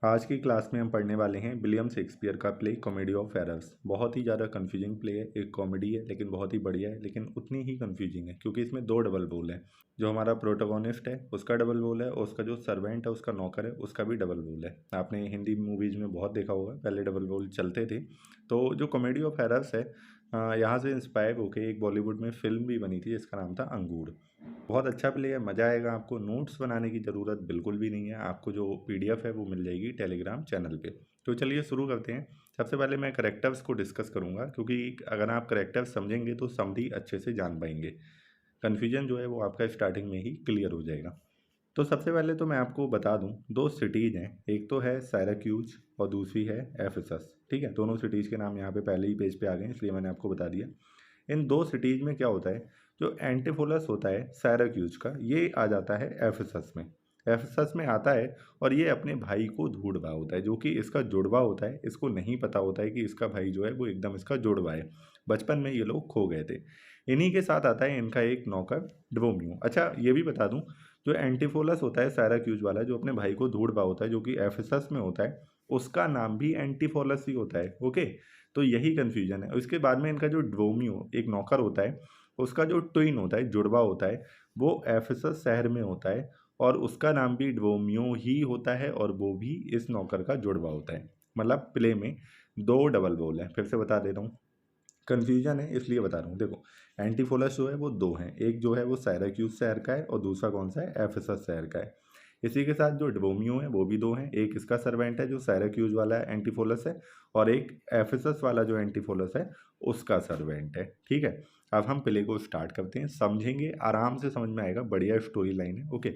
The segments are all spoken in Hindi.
आज की क्लास में हम पढ़ने वाले हैं विलियम शेक्सपियर का प्ले कॉमेडी ऑफ एरर्स। बहुत ही ज़्यादा कंफ्यूजिंग प्ले है, एक कॉमेडी है लेकिन बहुत ही बढ़िया है, लेकिन उतनी ही कंफ्यूजिंग है क्योंकि इसमें दो डबल रोल है। जो हमारा प्रोटोगोनिस्ट है उसका डबल रोल है और उसका जो सर्वेंट है, उसका नौकर है, उसका भी डबल रोल है। आपने हिंदी मूवीज़ में बहुत देखा होगा, पहले डबल रोल चलते थे। तो जो कॉमेडी ऑफ एरर्स है, यहाँ से इंस्पायर होकर एक बॉलीवुड में फिल्म भी बनी थी जिसका नाम था अंगूर। बहुत अच्छा प्ले है, मज़ा आएगा आपको। नोट्स बनाने की ज़रूरत बिल्कुल भी नहीं है, आपको जो पीडीएफ है वो मिल जाएगी टेलीग्राम चैनल पे। तो चलिए शुरू करते हैं। सबसे पहले मैं करेक्टर्स को डिस्कस करूँगा क्योंकि अगर आप करेक्टर्स समझेंगे तो समरी अच्छे से जान पाएंगे। कन्फ्यूजन जो है वो आपका स्टार्टिंग में ही क्लियर हो जाएगा। तो सबसे पहले तो मैं आपको बता दूं, दो सिटीज़ हैं, एक तो है सायराक्यूज और दूसरी है एफिसस। ठीक है, दोनों सिटीज़ के नाम यहाँ पे पहले ही पेज पे आ गए इसलिए मैंने आपको बता दिया। इन दो सिटीज़ में क्या होता है, जो एंटिफोलस होता है सायराक्यूज का, ये आ जाता है एफिसस में। एफिसस में आता है और ये अपने भाई को ढूंढ रहा होता है जो कि इसका जुड़वा होता है। इसको नहीं पता होता है कि इसका भाई जो है वो एकदम इसका जुड़वा है। बचपन में ये लोग खो गए थे। इन्हीं के साथ आता है इनका एक नौकर ड्रोमियो। अच्छा ये भी बता दूं, जो एंटीफोलस होता है सायराक्यूज वाला, जो अपने भाई को ढूंढ रहा होता है जो कि एफिसस में होता है, उसका नाम भी एंटीफोलस ही होता है। ओके, तो यही कन्फ्यूजन है। उसके बाद में इनका जो ड्रोमियो एक नौकर होता है, उसका जो ट्विन होता है, जुड़वा होता है, वो एफिसस शहर में होता है और उसका नाम भी ड्रोमियो ही होता है और वो भी इस नौकर का जुड़वा होता है। मतलब प्ले में दो डबल रोल है। फिर से बता देता हूँ, कन्फ्यूजन है इसलिए बता रहा हूँ। देखो, एंटीफोलस जो है वो दो हैं, एक जो है वो सायराक्यूज शहर का है और दूसरा कौन सा है, एफिसस शहर का है। इसी के साथ जो ड्रोमियो है वो भी दो हैं, एक इसका सर्वेंट है जो सायराक्यूज वाला एंटीफोलस है और एक एफिसस वाला जो एंटीफोलस है उसका सर्वेंट है। ठीक है, अब हम प्ले को स्टार्ट करते हैं, समझेंगे, आराम से समझ में आएगा, बढ़िया स्टोरी लाइन है। ओके,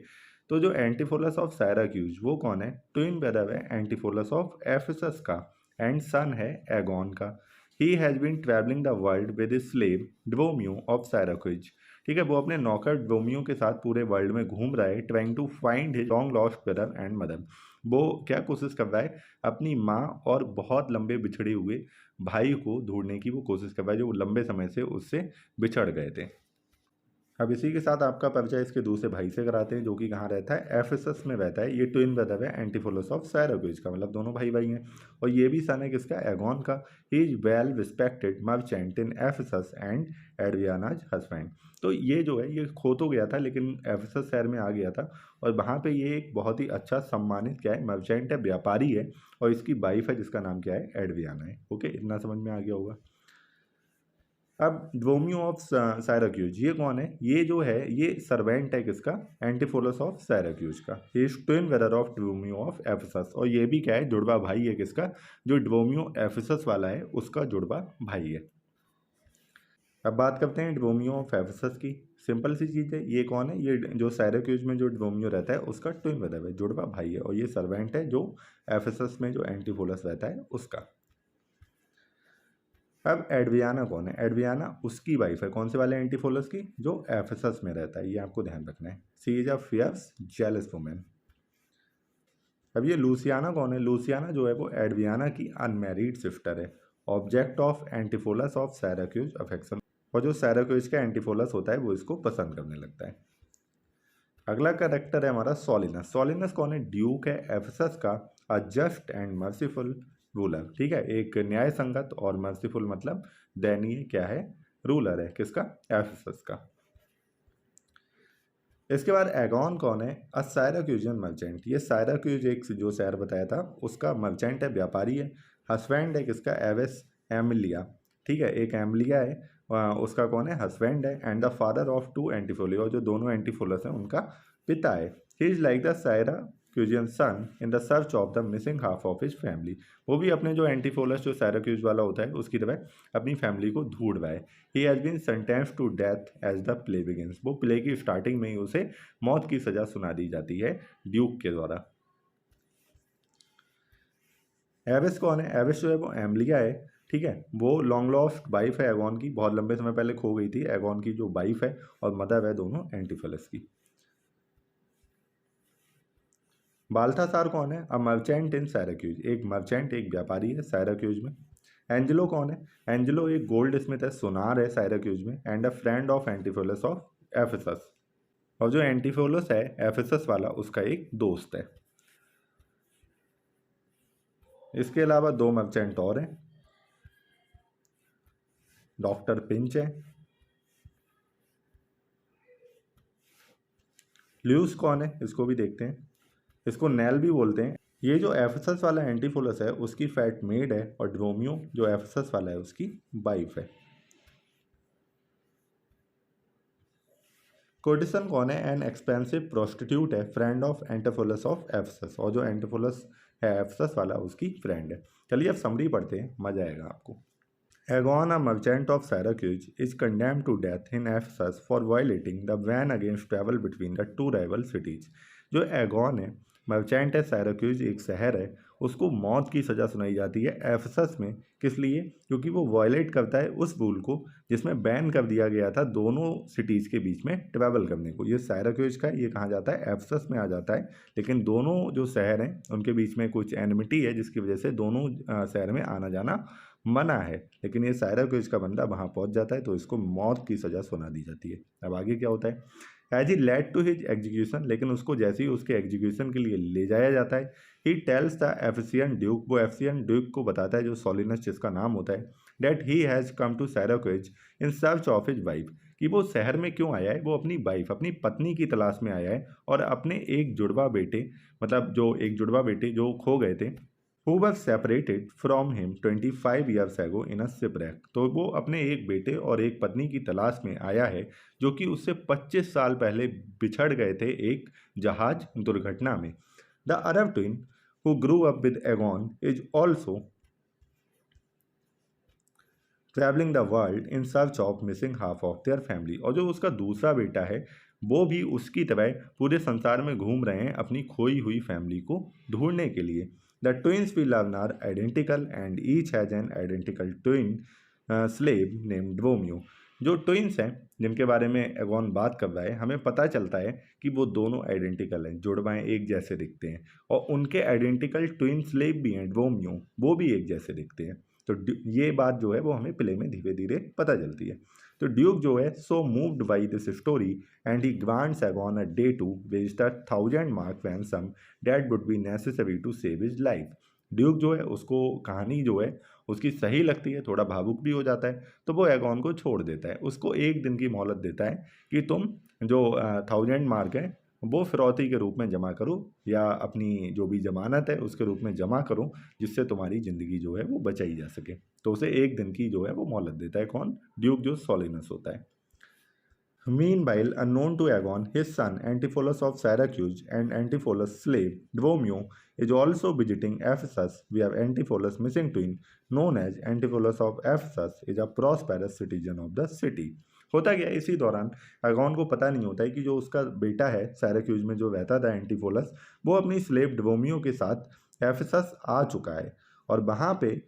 तो जो एंटीफोलस ऑफ सायराक्यूज वो कौन है, ट्विन ब्रदर है एंटीफोलस ऑफ एफिसस का एंड सन है एगोन का। He has been travelling the world with slave Dromio of Syracuse. ठीक है, वो अपने नौकर ड्रोमियो के साथ पूरे वर्ल्ड में घूम रहा है, trying to find his long lost brother and mother. वो क्या कोशिश कर रहा है, अपनी माँ और बहुत लंबे बिछड़े हुए भाई को ढूंढने की वो कोशिश कर रहा है जो लंबे समय से उससे बिछड़ गए थे। अब इसी के साथ आपका परिचय इसके दूसरे भाई से कराते हैं जो कि कहाँ रहता है, एफिसस में रहता है। ये ट्विन ब्रदर है एंटीफोलस ऑफ सायराक्यूज का, मतलब दोनों भाई भाई हैं। और ये भी सन है किसका, एगोन का। He is well respected merchant in Ephesus and Adriana's husband. तो ये जो है ये खो तो गया था लेकिन एफिसस शहर में आ गया था और वहाँ पे ये एक बहुत ही अच्छा सम्मानित क्या है, मर्चेंट है, व्यापारी है और इसकी वाइफ है जिसका नाम क्या है, एडवियाना है। ओके, इतना समझ में आ गया होगा। अब ड्रोमियो ऑफ सायराक्यूज ये कौन है, ये जो है ये सर्वेंट है किसका, एंटीफोलस ऑफ सायराक्यूज का। ये twin brother of Dromio of Ephesus और ये भी क्या है, जुड़वा भाई है किसका, जो ड्रोमियो एफिसस वाला है उसका जुड़वा भाई है। अब बात करते हैं ड्रोमियो ऑफ एफिसस की। सिंपल सी चीज़ है, ये कौन है, ये जो सायराक्यूज में जो ड्रोमियो रहता है उसका ट्विन ब्रदर है, जुड़वा भाई है और ये सर्वेंट है जो एफिसस में जो एंटीफोलस रहता है उसका। अब एडवियाना कौन है, एडवियाना उसकी वाइफ है, कौन से वाले एंटीफोलस की, जो एफिसस में रहता है, ये आपको ध्यान रखना है। She is a fierce jealous women. अब ये लूसियाना कौन है, लूसियाना जो है वो एडवियाना की अनमैरिड सिस्टर है, object of Antipholus of सैराक्यूज affection. और जो सैराक्यूज का एंटीफोलस होता है वो इसको पसंद करने लगता है। अगला कैरेक्टर है हमारा सॉलिनस। सॉलिनस कौन है, ड्यूक है एफिसस का, अ जस्ट एंड मर्सीफुल रूलर। ठीक है, एक न्याय संगत और मर्सीफुल मतलब दयनीय क्या है, रूलर है किसका, एफिसस का। इसके बाद एगॉन कौन है, अ सायराक्यूजियन मर्चेंट। ये सायराक्यूज एक जो शहर बताया था उसका मर्चेंट है, व्यापारी है। हस्बैंड है किसका, एविस एमिलिया। ठीक है, एक एमिलिया है, उसका कौन है, हस्बैंड है। And the father of two Antipholi, और जो दोनों एंटीफोलस हैं उनका पिता है। He is like the Syracusan son in the search of the missing half of his family. वो भी अपने जो एंटीफोलस जो सायराक्यूज वाला होता है उसकी तरह अपनी फैमिली को ढूंढ रहा है। He has been sentenced to death as the play begins. वो प्ले की स्टार्टिंग में ही उसे मौत की सजा सुना दी जाती है ड्यूक के द्वारा। एविस कौन है, एविस जो है वो एम्लिया है। ठीक है, वो लॉन्ग लॉस्ट वाइफ है एगॉन की, बहुत लंबे समय पहले खो गई थी। एगॉन की जो वाइफ है और मदर है दोनों एंटीफोलस की। बाल्थासार कौन है, अ मर्चेंट इन सैराक्यूज। एक मर्चेंट, एक व्यापारी है सैराक्यूज में। एंजेलो कौन है, एंजेलो एक गोल्ड स्मिथ है, सुनार है सैराक्यूज में। And a friend of Antipholus of Ephesus. और जो एंटीफोलस है एफिसस वाला उसका एक दोस्त है। इसके अलावा 2 मर्चेंट और हैं, डॉक्टर पिंच है। ल्यूस कौन है, इसको भी देखते हैं। इसको नेल भी बोलते हैं। ये जो एफेसस वाला एंटीफोलस है उसकी फैट मेड है, और ड्रोमियो जो एफेसस वाला है उसकी वाइफ है। कोर्टिसन कौन है? एन एक्सपेंसिव प्रोस्टिट्यूट है, friend of Antipholus of Ephesus, और जो एंटीफोलस है एफेसस वाला उसकी फ्रेंड है। चलिए अब समरी पढ़ते हैं, मजा आएगा आपको। Agon, a merchant of Syracuse, is condemned to death in Ephesus for violating the ban against travel between the two rival cities. जो एगॉन है, मर्चेंट है, सैराक्यूज एक शहर है, उसको मौत की सज़ा सुनाई जाती है एफेसस में। किस लिए? क्योंकि वो वायलेट करता है उस रूल को जिसमें बैन कर दिया गया था दोनों सिटीज़ के बीच में ट्रैवल करने को। ये सैराक्यूज का है, ये कहाँ जाता है? एफेसस में आ जाता है। लेकिन दोनों जो शहर हैं उनके बीच में कुछ एनमिटी है जिसकी वजह से दोनों शहर में आना जाना मना है। लेकिन ये सायराक्यूज का बंदा वहाँ पहुँच जाता है तो इसको मौत की सज़ा सुना दी जाती है। अब आगे क्या होता है? As he led to his execution, लेकिन उसको जैसे ही उसके एग्जीक्यूशन के लिए ले जाया जाता है, ही टेल्स द एफिसियन ड्यूक, वो एफिसियन ड्यूक को बताता है, जो सोलिनस जिसका नाम होता है, that he has come to Syracuse in search of his wife, कि वो शहर में क्यों आया है? वो अपनी वाइफ, अपनी पत्नी की तलाश में आया है, और अपने एक जुड़वा बेटे, मतलब जो एक जुड़वा बेटे जो खो गए थे, who was separated from him 25 years ago in a shipwreck, तो वो अपने एक बेटे और एक पत्नी की तलाश में आया है जो कि उससे 25 साल पहले बिछड़ गए थे एक जहाज दुर्घटना में। The Arab twin who grew up with Agon is also travelling the world in search of missing half of their family, और जो उसका दूसरा बेटा है वो भी उसकी तरह पूरे संसार में घूम रहे हैं अपनी खोई हुई फैमिली को ढूंढने के लिए। The twins we love are identical and each has an identical twin slave named Romeo. जो ट्विन्स हैं जिनके बारे में एगॉन बात कर रहा है, हमें पता चलता है कि वो दोनों आइडेंटिकल हैं, जुड़वाएं एक जैसे दिखते हैं, और उनके आइडेंटिकल ट्विन स्लेव भी हैं रोमियो, वो भी एक जैसे दिखते हैं। तो ये बात जो है वो हमें प्ले में धीरे धीरे पता चलती है। तो ड्यूक जो है so moved by this story and he grants Egeon a day to which the 1000 mark ransom that would be necessary to save his life. Duke जो है उसको कहानी जो है उसकी सही लगती है, थोड़ा भावुक भी हो जाता है, तो वो एगॉन को छोड़ देता है, उसको एक दिन की मोहलत देता है कि तुम जो 1000 मार्क है वो फिरौती के रूप में जमा करो, या अपनी जो भी जमानत है उसके रूप में जमा करो, जिससे तुम्हारी ज़िंदगी जो है वो बचाई जा सके। तो उसे एक दिन की जो है वो मोहलत देता है कौन? ड्यूक जो सोलिनस होता है। Meanwhile, unknown to Agon, his son Antipholus of Syracuse and Antipholus' slave Dromio is also visiting Ephesus, where Antipholus' missing twin, known as Antipholus of Ephesus, is a prosperous citizen of the city. होता क्या है, इसी दौरान एगॉन को पता नहीं होता है कि जो उसका बेटा है सैराक्यूज में जो रहता था एंटीफोलस, वो अपनी स्लेव ड्रोमियो के साथ एफेसस आ चुका है, और वहाँ पे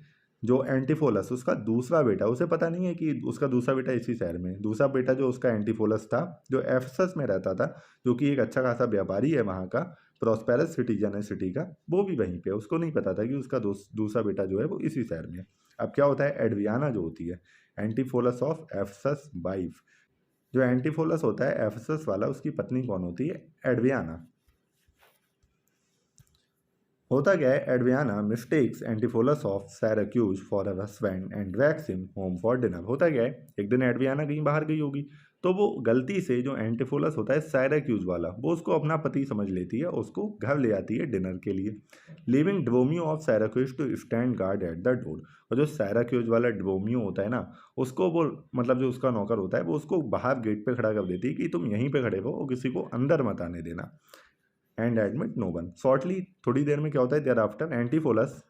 जो एंटीफोलस उसका दूसरा बेटा, उसे पता नहीं है कि उसका दूसरा बेटा इसी शहर में, दूसरा बेटा जो उसका एंटीफोलस था जो एफेसस में रहता था, जो कि एक अच्छा खासा व्यापारी है वहाँ का, प्रॉस्पेरस सिटीजन है सिटी का, वो भी वहीं पे, उसको नहीं पता था कि उसका दूसरा बेटा जो है वो इसी शहर में है। अब क्या होता है, एडवियाना जो होती है एंटीफोलस ऑफ एफेसस वाइफ, जो एंटीफोलस होता है एफेसस वाला, उसकी पत्नी कौन होती है? एडवियाना। होता क्या है, Adriana mistakes Antipholus of Syracuse for a husband and drags him home for dinner. होता क्या है, एक दिन एडवियाना कहीं बाहर गई होगी, तो वो गलती से जो एंटीफोलस होता है सैराक्यूज वाला, वो उसको अपना पति समझ लेती है, उसको घर ले आती है डिनर के लिए, leaving Dromio of Syracuse to stand guard at the door. और जो सैराक्यूज वाला ड्रोमियो होता है ना, उसको वो, मतलब जो उसका नौकर होता है, वो उसको बाहर गेट पे खड़ा कर देती है कि तुम यहीं पे खड़े हो, किसी को अंदर मत आने देना, and admit no one. Shortly, थोड़ी देर में क्या होता है, thereafter Antipholus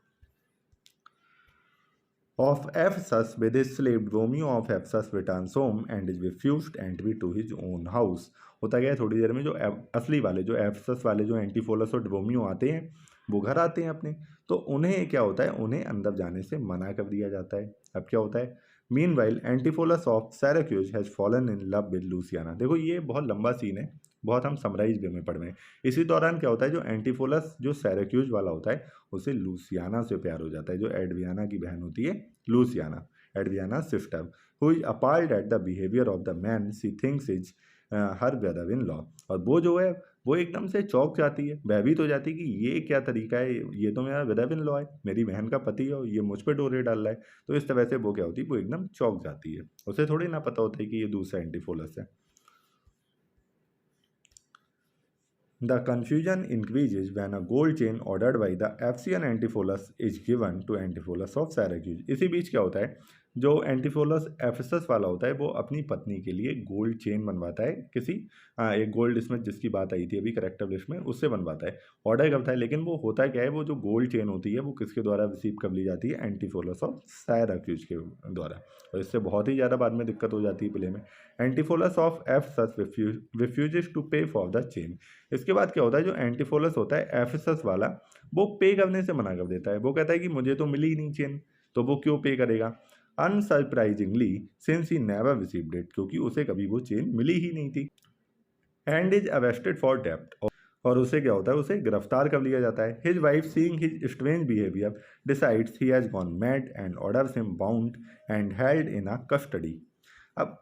of Ephesus with his slave Romeo of Ephesus returns home and is refused entry to his own house। होता गया थोड़ी देर में जो असली वाले, जो एफेसस वाले, जो एंटीफोलस और रोमियो आते हैं, वो घर आते हैं अपने, तो उन्हें क्या होता है, उन्हें अंदर जाने से मना कर दिया जाता है। अब क्या होता है, meanwhile Antipholus of Syracuse has fallen in love with Luciana. देखो ये बहुत लंबा सीन है, बहुत हम समराइज वे में पढ़ रहे हैं। इसी दौरान क्या होता है, जो एंटीफोलस जो सैराक्यूज वाला होता है उसे लूसियाना से प्यार हो जाता है, जो एडवियाना की बहन होती है Luciana, Adriana sister, who is appalled at the behaviour of the man she thinks is her brother in law. और वो जो है वो एकदम से चौंक जाती है, भयभीत हो जाती है कि ये क्या तरीका है, ये तो मेरा ब्रदर इन लॉ है, मेरी बहन का पति है और ये मुझ पे डोरे डाल रहा है। तो इस तरह से वो क्या होती है, वो एकदम चौंक जाती है, उसे थोड़ी ना पता होता है कि ये दूसरा एंटीफोलस है। The confusion increases when a gold chain ordered by the Ephesian Antipholus is given to Antipholus of Syracuse। इसी बीच क्या होता है, जो एंटीफोलस एफेसस वाला होता है वो अपनी पत्नी के लिए गोल्ड चेन बनवाता है किसी एक गोल्ड स्मिथ जिसकी बात आई थी अभी करेक्टर लिस्ट में, उससे बनवाता है, ऑर्डर करता है। लेकिन वो होता क्या है, वो जो गोल्ड चेन होती है वो किसके द्वारा रिसीव कर ली जाती है, एंटीफोलस ऑफ सायराक्यूज के द्वारा। और इससे बहुत ही ज़्यादा बाद में दिक्कत हो जाती है प्ले में। एंटीफोलस ऑफ एफेसस रिफ्यूजेस टू पे फॉर द चेन। इसके बाद क्या होता है, जो एंटीफोलस होता है एफेसस वाला, वो पे करने से मना कर देता है। वो कहता है कि मुझे तो मिली ही नहीं चेन, तो वो क्यों पे करेगा। Unsurprisingly since he never received it, क्योंकि उसे कभी वो चेन मिली ही नहीं थी। एंड इज अरेस्टेड फॉर डेप्ट, और उसे क्या होता है, उसे गिरफ्तार कर लिया जाता है। His wife seeing his strange behaviour decides he has gone mad and orders him bound and held in a custody. अब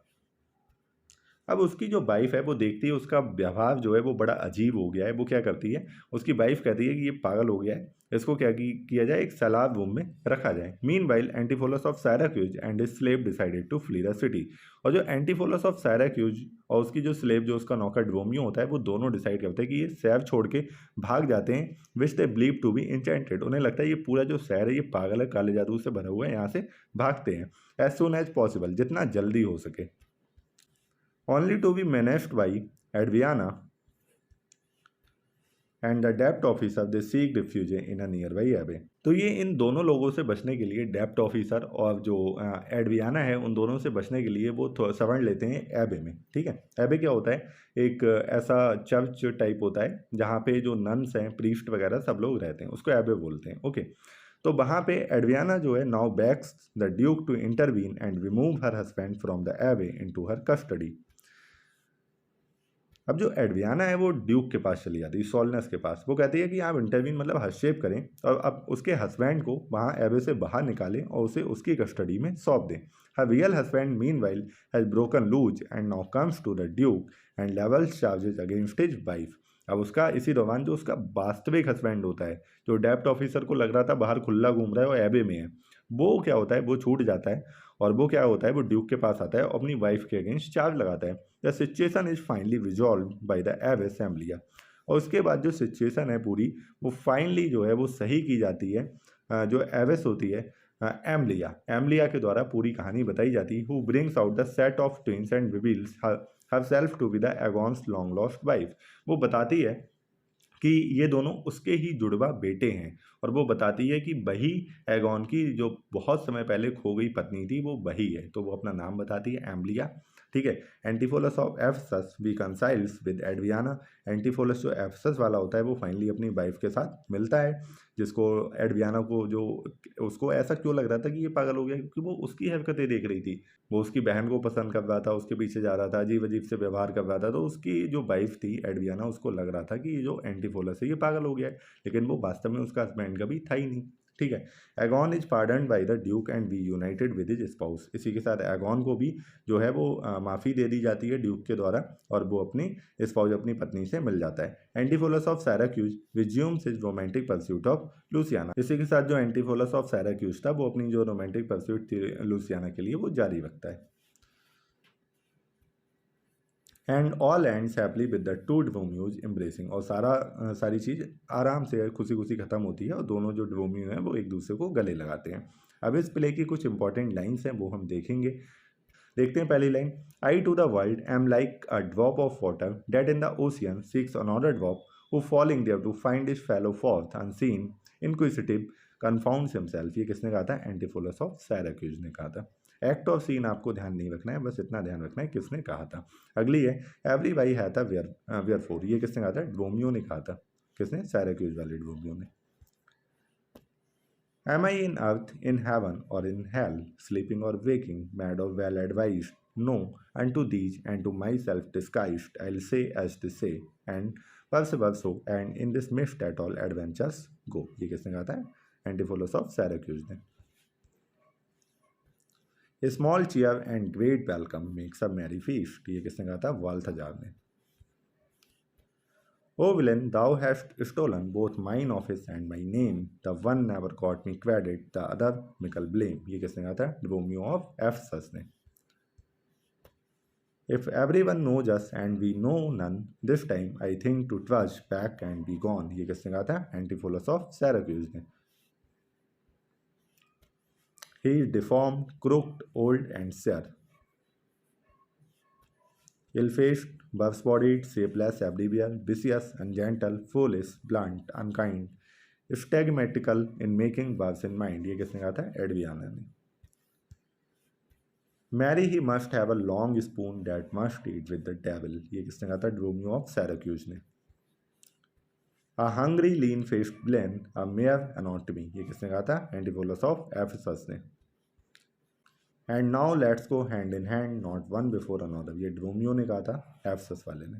अब उसकी जो वाइफ है वो देखती है उसका व्यवहार जो है वो बड़ा अजीब हो गया है। वो क्या करती है, उसकी वाइफ कहती है कि ये पागल हो गया है, इसको क्या किया जाए, एक सलाद रूम में रखा जाए। Meanwhile Antipholus of Syracuse and his slave decided to flee the city. और जो एंटीफोलस ऑफ सायराक्यूज और उसकी जो स्लेव जो उसका नौकर ड्रोमियो होता है, वो दोनों डिसाइड करते हैं कि ये शहर छोड़ के भाग जाते हैं, which they believe to be enchanted. उन्हें लगता है ये पूरा जो शहर है ये पागल है, काले जादू से भरा हुआ है, यहाँ से भागते हैं एज सुन एज पॉसिबल, जितना जल्दी हो सके। only to be menaced by Adriana and the डेप्ट officer they seek refuge in a nearby abbey. तो ये इन दोनों लोगों से बचने के लिए, डेप्ट ऑफिसर और जो एडवियाना है, उन दोनों से बचने के लिए वो शरण लेते हैं एबे में। ठीक है, एबे क्या होता है, एक ऐसा चर्च टाइप होता है जहाँ पे जो नन्स हैं, प्रीस्ट वगैरह सब लोग रहते हैं, उसको एबे बोलते हैं। ओके, तो वहाँ पे एडवियाना जो है now begs the duke to intervene and remove her husband from the abbey into her custody. अब जो एडवियाना है वो ड्यूक के पास चली जाती है, सॉलनेस के पास। वो कहती है कि आप इंटरवीन मतलब हस्तक्षेप करें और अब उसके हस्बैंड को वहाँ एबे से बाहर निकालें और उसे उसकी कस्टडी में सौंप दें। Her real husband meanwhile has broken loose and now comes to the duke and levels charges against his wife. अब उसका इसी दौरान जो उसका वास्तविक हस्बैंड होता है, जो डेप्ट ऑफिसर को लग रहा था बाहर खुला घूम रहा है और एबे में है, वो क्या होता है, वो छूट जाता है और वो क्या होता है, वो ड्यूक के पास आता है और अपनी वाइफ के अगेंस्ट चार्ज लगाता है। The situation is finally resolve by the abbess Emilia. और उसके बाद जो सिचुएशन है पूरी, वो फाइनली जो है वो सही की जाती है। जो एवेस होती है, एम्बलिया, एम्बलिया के द्वारा पूरी कहानी बताई जाती है। Who brings out the set of twins and reveals herself to be the Egeon's long lost wife. वो बताती है कि ये दोनों उसके ही जुड़वा बेटे हैं, और वो बताती है कि वही एगॉन की जो बहुत समय पहले खो गई पत्नी थी वो वही है। तो वो अपना नाम बताती है, एम्बलिया। ठीक है, एंटीफोलस ऑफ एफेसस रिकंसाइल्स विद एडवियाना। एंटीफोलस जो एफेसस वाला होता है वो फाइनली अपनी वाइफ के साथ मिलता है, जिसको एडवियाना को जो उसको ऐसा क्यों लग रहा था कि ये पागल हो गया, क्योंकि वो उसकी हरकतें देख रही थी। वो उसकी बहन को पसंद कर रहा था, उसके पीछे जा रहा था, अजीब अजीब से व्यवहार कर रहा था। तो उसकी जो वाइफ थी एडवियाना, उसको लग रहा था कि ये जो एंटीफोलस है ये पागल हो गया है, लेकिन वो वास्तव में उसका हस्बैंड कभी था ही नहीं। ठीक है, Egeon is pardon by the duke and reunited with his spouse. इसी के साथ एगॉन को भी जो है वो माफ़ी दे दी जाती है ड्यूक के द्वारा, और वो अपनी स्पाउस, अपनी पत्नी से मिल जाता है। Antipholus of Syracuse resumes his romantic pursuit of Luciana. इसी के साथ जो एंटीफोलस ऑफ सायराक्यूज था वो अपनी जो रोमांटिक परस्यूट थी लूसियाना के लिए वो जारी रखता है। And all ends happily with the two Dromios embracing. और सारी चीज़ आराम से खुशी खुशी खत्म होती है और दोनों जो ड्रोमियो हैं वो एक दूसरे को गले लगाते हैं। अब इस प्ले की कुछ इंपॉर्टेंट लाइन्स हैं वो हम देखेंगे। देखते हैं पहली line, I to the world am like a drop of water that in the ocean seeks another drop who falling there to find his fellow forth unseen inquisitive confounds himself. ये किसने कहा था, एंटीफोलस ऑफ सायराक्यूज ने कहा था। एक्ट और सीन आपको ध्यान नहीं रखना है, बस इतना ध्यान रखना है किसने कहा था। अगली है, एवरी बाई है था वेयर फोर। ये किसने कहा था, ड्रोमियो ने कहा था। किसने, सायराक्यूज वाले ड्रोमियो ने। Am I in earth, in heaven, or in hell, sleeping or waking, mad or well advised? No, unto these and to myself disguised, I'll say as they say, and persevere so, and in this midst at all adventures go। ये किसने कहा था, एंटीफोलस ऑफ सायराक्यूज ने। A small cheer and great welcome makes a merry feast। ये किसने कहा था, वाल्थजार ने। O villain, thou hast stolen both mine office and my name. The one never got me credit, the other Mickle blame. ये किसने कहा था? रोमियो ऑफ एफेसस ने. If everyone knows us and we know none, this time I think to trudge back and be gone. ये किसने कहा था? एंटीफोलस ऑफ सिराक्यूज ने. He is deformed, crooked, old and sere. Ill-faced, buff-bodied, shapeless, everywhere, vicious, ungentle, foolish, blunt, unkind, stigmatical in making verse in mind. ये किसने कहा था? एडवियाना ने. Marry he must have a long spoon that must eat with the devil. ये किसने कहा था? ड्रोमियो ऑफ सिराक्यूज ने. A hungry, lean-faced villain, a mere anatomy. ये किसने कहा था? एंटीफोलस ऑफ एफेसस ने. And now let's go hand in hand not one before another. ये ड्रोमियो ने कहा था, एफेसस वाले ने.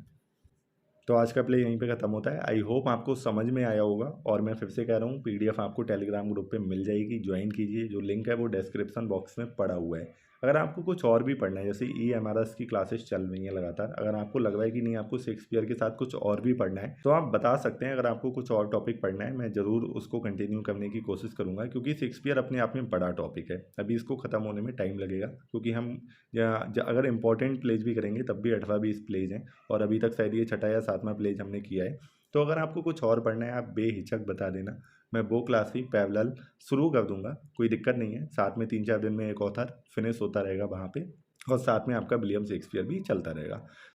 तो आज का प्ले यहीं पे ख़त्म होता है. आई होप आपको समझ में आया होगा. और मैं फिर से कह रहा हूँ, पीडीएफ आपको टेलीग्राम ग्रुप पे मिल जाएगी, ज्वाइन कीजिए. जो लिंक है वो डिस्क्रिप्शन बॉक्स में पड़ा हुआ है. अगर आपको कुछ और भी पढ़ना है, जैसे EMRS की क्लासेस चल रही हैं लगातार, अगर आपको लग रहा है कि नहीं आपको शेक्सपियर के साथ कुछ और भी पढ़ना है, तो आप बता सकते हैं. अगर आपको कुछ और टॉपिक पढ़ना है, मैं ज़रूर उसको कंटिन्यू करने की कोशिश करूँगा, क्योंकि शेक्सपियर अपने आप में बड़ा टॉपिक है. अभी इसको ख़त्म होने में टाइम लगेगा, क्योंकि हम अगर इंपॉर्टेंट प्लेज भी करेंगे तब भी 18-20 प्लेज हैं, और अभी तक शायद ये 6 या 7वां प्लेज हमने किया है. तो अगर आपको कुछ और पढ़ना है, आप बेहिचक बता देना. मैं वो क्लास ही पैरेलल शुरू कर दूंगा, कोई दिक्कत नहीं है. साथ में 3-4 दिन में एक ऑथर फिनिश होता रहेगा वहाँ पे, और साथ में आपका विलियम शेक्सपियर भी चलता रहेगा.